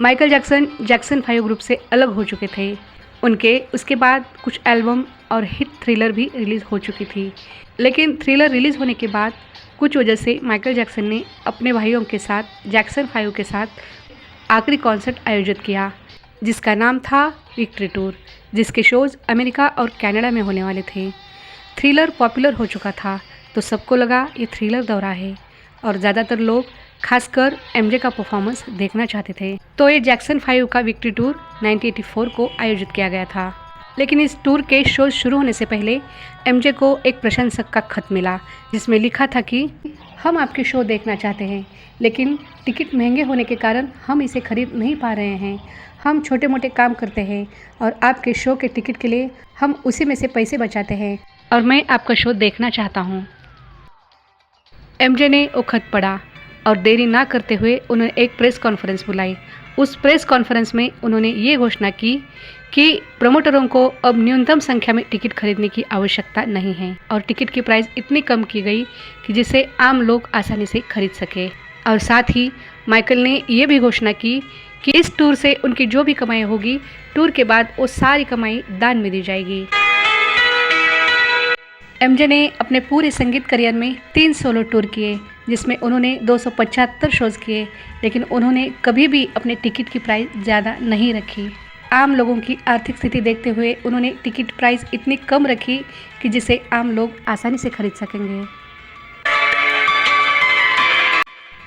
Michael Jackson Jackson 5 group से अलग हो चुके थे। उनके उसके बाद कुछ एल्बम और हिट थ्रिलर भी रिलीज़ हो चुकी थी, लेकिन थ्रिलर रिलीज़ होने के बाद कुछ वजह से माइकल जैक्सन ने अपने भाइयों के साथ जैक्सन 5 के साथ आखिरी कॉन्सर्ट आयोजित किया, जिसका नाम था विक्ट्री टूर, जिसके शोज़ अमेरिका और कनाडा में होने वाले थे। थ्रिलर पॉपुलर हो चुका था तो सबको लगा ये थ्रिलर दौरा है और ज़्यादातर लोग खासकर एमजे का परफॉर्मेंस देखना चाहते थे। तो ये जैक्सन 5 का विक्ट्री टूर 1984 को आयोजित किया गया था। लेकिन इस टूर के शो शुरू होने से पहले एमजे को एक प्रशंसक का खत मिला, जिसमें लिखा था कि हम आपके शो देखना चाहते हैं, लेकिन टिकट महंगे होने के कारण हम इसे खरीद नहीं पा रहे हैं। हम छोटे मोटे काम करते हैं और आपके शो के टिकट के लिए हम उसी में से पैसे बचाते हैं और मैं आपका शो देखना चाहता हूँ। एमजे ने वो खत पढ़ा और देरी ना करते हुए उन्होंने एक प्रेस कॉन्फ्रेंस बुलाई। उस प्रेस कॉन्फ्रेंस में उन्होंने ये घोषणा की कि प्रमोटरों को अब न्यूनतम संख्या में टिकट खरीदने की आवश्यकता नहीं है और टिकट की प्राइस इतनी कम की गई कि जिसे आम लोग आसानी से खरीद सके। और साथ ही माइकल ने ये भी घोषणा की कि इस टूर से उनकी जो भी कमाई होगी, टूर के बाद वो सारी कमाई दान में दी जाएगी। एमजे ने अपने पूरे संगीत करियर में 3 सोलो टूर किए, जिसमें उन्होंने 275 शोज़ किए, लेकिन उन्होंने कभी भी अपने टिकट की प्राइस ज़्यादा नहीं रखी। आम लोगों की आर्थिक स्थिति देखते हुए उन्होंने टिकट प्राइस इतनी कम रखी कि जिसे आम लोग आसानी से खरीद सकेंगे।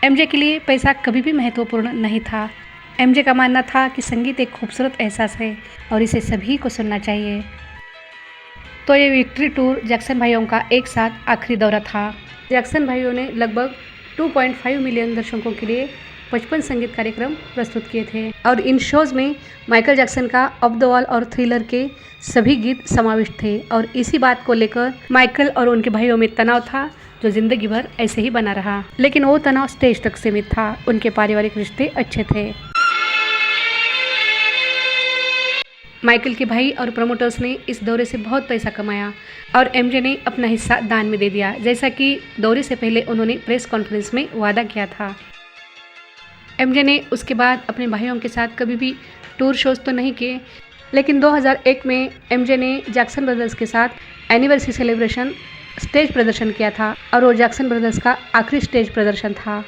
एमजे के लिए पैसा कभी भी महत्वपूर्ण नहीं था। एमजे का मानना था कि संगीत एक खूबसूरत एहसास है और इसे सभी को सुनना चाहिए। तो ये विक्ट्री टूर जैक्सन भाइयों का एक साथ आखिरी दौरा था। जैक्सन भाइयों ने लगभग 2.5 मिलियन दर्शकों के लिए 55 संगीत कार्यक्रम प्रस्तुत किए थे और इन शोज़ में माइकल जैक्सन का ऑफ द वॉल और थ्रिलर के सभी गीत समाविष्ट थे। और इसी बात को लेकर माइकल और उनके भाइयों में तनाव था, जो जिंदगी भर ऐसे ही बना रहा। लेकिन वो तनाव स्टेज तक सीमित था, उनके पारिवारिक रिश्ते अच्छे थे। माइकल के भाई और प्रमोटर्स ने इस दौरे से बहुत पैसा कमाया और एमजे ने अपना हिस्सा दान में दे दिया, जैसा कि दौरे से पहले उन्होंने प्रेस कॉन्फ्रेंस में वादा किया था। एमजे ने उसके बाद अपने भाइयों के साथ कभी भी टूर शोज़ तो नहीं किए, लेकिन 2001 में एमजे ने जैक्सन ब्रदर्स के साथ एनिवर्सरी सेलिब्रेशन स्टेज प्रदर्शन किया था और वो जैक्सन ब्रदर्स का आखिरी स्टेज प्रदर्शन था।